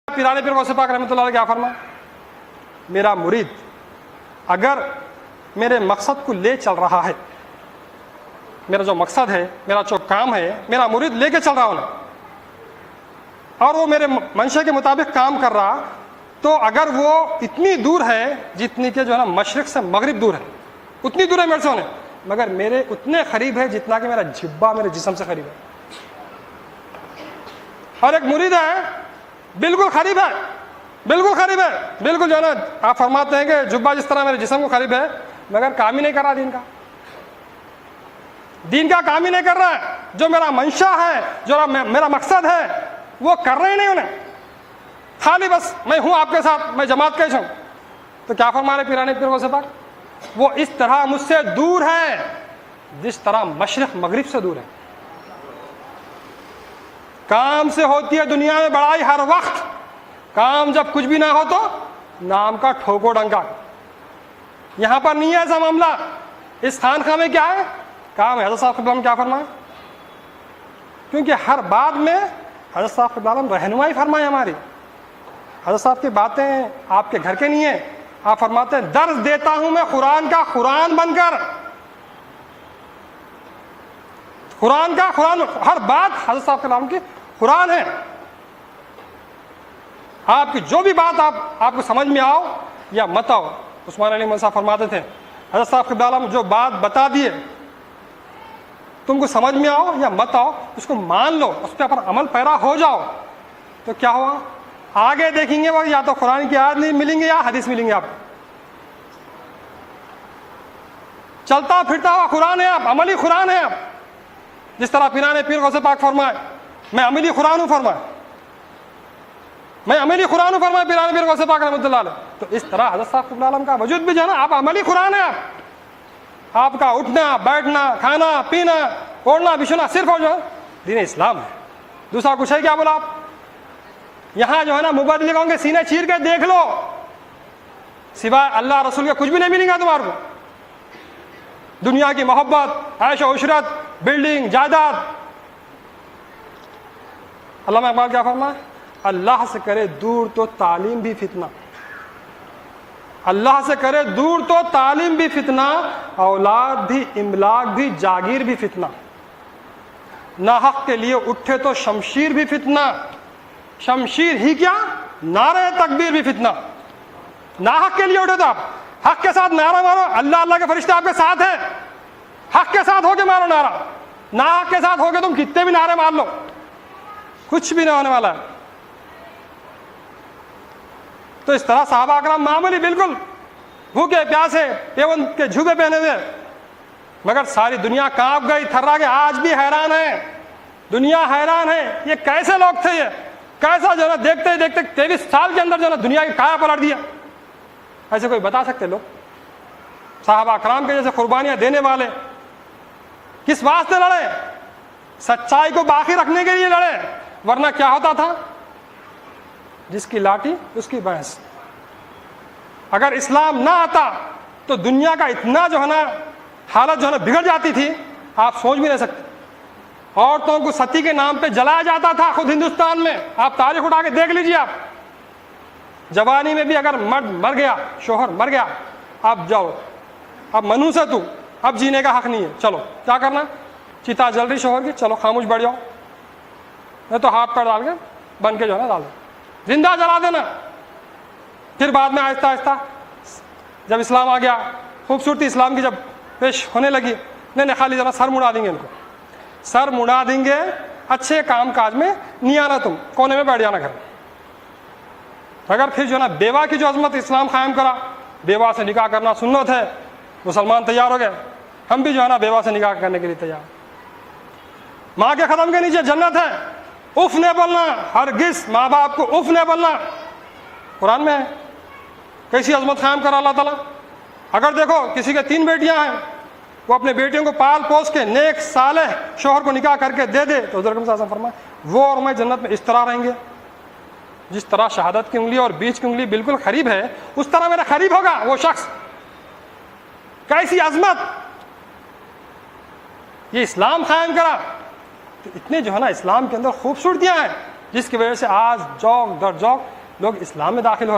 پیرانے پیر غوث پاک رحمۃ اللہ علیہ کیا فرمایا؟ میرا مرید اگر میرے مقصد کو لے چل رہا ہے، میرا جو مقصد ہے، میرا جو کام ہے، میرا مرید لے کے چل رہا ہوں اور وہ میرے منشا کے مطابق کام کر رہا، تو اگر وہ اتنی دور ہے جتنی کہ جو ہے نا مشرق سے مغرب دور ہے، اتنی دور ہے میرے سے ہونے، مگر میرے اتنے قریب ہے جتنا کہ میرا جبہ میرے جسم سے قریب ہے. اور ایک مرید ہے بالکل قریب ہے، بالکل قریب ہے، بالکل جو ہے نا آپ فرماتے ہیں کہ جبہ جس طرح میرے جسم کو قریب ہے، مگر کام ہی نہیں کر رہا دین کا کام ہی نہیں کر رہا ہے. جو میرا منشا ہے، جو میرا مقصد ہے، وہ کر رہے ہی نہیں انہیں، خالی بس میں ہوں آپ کے ساتھ، میں جماعت کیسے ہوں. تو کیا فرما رہے پیرانے پیر غوث پاک؟ وہ اس طرح مجھ سے دور ہے جس طرح مشرق مغرب سے دور ہے. کام سے ہوتی ہے دنیا میں بڑائی ہر وقت، کام جب کچھ بھی نہ ہو تو نام کا ٹھوکو ڈنکا. یہاں پر نہیں ہے ایسا معاملہ. اس خانقاہ میں کیا ہے کام ہے؟ حضرت صاحب قبلہ کیا فرمائے؟ کیونکہ ہر بات میں حضرت صاحب قبلہ رہنمائی فرمائے ہماری. حضرت صاحب کی باتیں آپ کے گھر کے نہیں ہیں. آپ فرماتے ہیں درس دیتا ہوں میں قرآن کا قرآن بن کر، قرآن کا قرآن، ہر بات حضرت صاحب کے نام کی قرآن ہے. آپ کی جو بھی بات آپ کو سمجھ میں آؤ یا مت آؤ، عثمان علی مولانا صاحب فرماتے تھے حضرت صاحب کے عالم جو بات بتا دیے، تم کو سمجھ میں آؤ یا مت آؤ، اس کو مان لو، اس پہ پر عمل پیرا ہو جاؤ، تو کیا ہوا آگے دیکھیں گے وہ یا تو قرآن کی آیت نہیں ملیں گے یا حدیث ملیں گے. آپ چلتا پھرتا ہوا قرآن ہے، آپ عملی قرآن ہے. آپ جس طرح پیرانے پیر غوث پاک فرمائے میں عملی قرآن ہوں، فرمائے میں عملی قرآن ہوں، فرمائے پیرانے پیر غوث پاک رحمۃ اللہ علیہ. تو اس طرح حضرت صاحب قبلہ عالم کا وجود بھی جو ہے نا، آپ عملی قرآن ہے. آپ کا اٹھنا بیٹھنا کھانا پینا اوڑھنا بچھونا صرف جو ہے دین اسلام ہے، دوسرا کچھ ہے کیا؟ بولا آپ یہاں جو ہے نا مبادلوں کے سینے چیر کے دیکھ لو، سوائے اللہ رسول کے کچھ بھی نہیں ملیں گا تمہارے کو. دنیا کی محبت، عیش و عشرت، بلڈنگ، جائیداد. علامہ اقبال کیا فرمائے؟ اللہ سے کرے دور تو تعلیم بھی فتنہ، اللہ سے کرے دور تو تعلیم بھی فتنہ، اولاد بھی املاک بھی جاگیر بھی فتنہ. ناحق کے لیے اٹھے تو شمشیر بھی فتنہ، شمشیر ہی کیا نعرہ تکبیر بھی فتنہ. ناحق کے لیے اٹھے تو آپ حق کے ساتھ نعرہ مارو، اللہ اللہ کے فرشتے آپ کے ساتھ ہیں، حق کے ساتھ ہو کے مارو نعرہ. ناحق کے ساتھ ہو کے تم کتنے بھی نعرے مار لو، کچھ بھی نہیں ہونے والا ہے. تو اس طرح صحابہ اکرام معمولی بالکل بھوکے پیاسے پیون کے جھوبے پہنے ہوئے، مگر ساری دنیا کانپ گئی تھرا کے. آج بھی حیران ہے دنیا، حیران ہے یہ کیسے لوگ تھے، یہ کیسا جو ہے نا دیکھتے ہی دیکھتے 23 سال کے اندر جو ہے نا دنیا کی کایا پلٹ دیا. ایسے کوئی بتا سکتے لوگ؟ صحابہ اکرام کے جیسے قربانیاں دینے والے کس واسطے لڑے؟ سچائی کو باقی رکھنے کے لیے لڑے، ورنہ کیا ہوتا تھا؟ جس کی لاٹھی اس کی بھینس. اگر اسلام نہ آتا تو دنیا کا اتنا جو ہے نا حالت جو ہے نا بگڑ جاتی تھی، آپ سوچ بھی نہیں سکتے. عورتوں کو ستی کے نام پہ جلایا جاتا تھا خود ہندوستان میں. آپ تاریخ اٹھا کے دیکھ لیجیے. آپ جوانی میں بھی اگر مرد مر گیا، شوہر مر گیا، آپ جاؤ، اب منو سے تو اب جینے کا حق نہیں ہے، چلو کیا کرنا، چتا جل رہی شوہر کی، چلو خاموش بیٹھ جاؤ، نہیں تو ہاتھ پیر ڈال کے بن کے جو ہے نا ڈال دو، زندہ جلا دینا. پھر بعد میں آہستہ آہستہ جب اسلام آ گیا، خوبصورتی اسلام کی جب پیش ہونے لگی، نہیں خالی ذرا سر مڑا دیں گے، ان کو سر مڑا دیں گے، اچھے کام کاج میں نہیں آنا، تم کونے میں بیٹھ جانا گھر میں. اگر پھر جو ہے نا بیوہ کی جو عظمت اسلام قائم کرا، بیوہ سے نکاح کرنا سنت ہے، مسلمان تیار ہو گئے. ہم بھی جو ہے نا بیوہ سے نکاح کرنے کے لیے تیار. ماں کے قدم کے نیچے جنت ہے، اف نہیں بولنا، ہرگز ماں باپ کو اف نہیں بولنا، قرآن میں ہے. کیسی عظمت قائم کرا اللہ تعالیٰ. اگر دیکھو کسی کے 3 بیٹیاں ہیں، وہ اپنے بیٹیوں کو پال پوس کے نیک صالح شوہر کو نکاح کر کے دے دے، تو حضرت صلی اللہ علیہ وسلم فرمائے وہ اور میں جنت میں اس طرح رہیں گے. جس طرح شہادت کی انگلی اور بیچ کی انگلی بالکل قریب ہے، اس طرح میرا قریب ہوگا وہ شخص. کیسی عظمت، یہ اسلام قائم کرا. تو اتنے جو ہے نا اسلام کے اندر خوبصورتیاں ہیں، جس کی وجہ سے آج جوک در جوک لوگ اسلام میں داخل ہو رہے ہیں.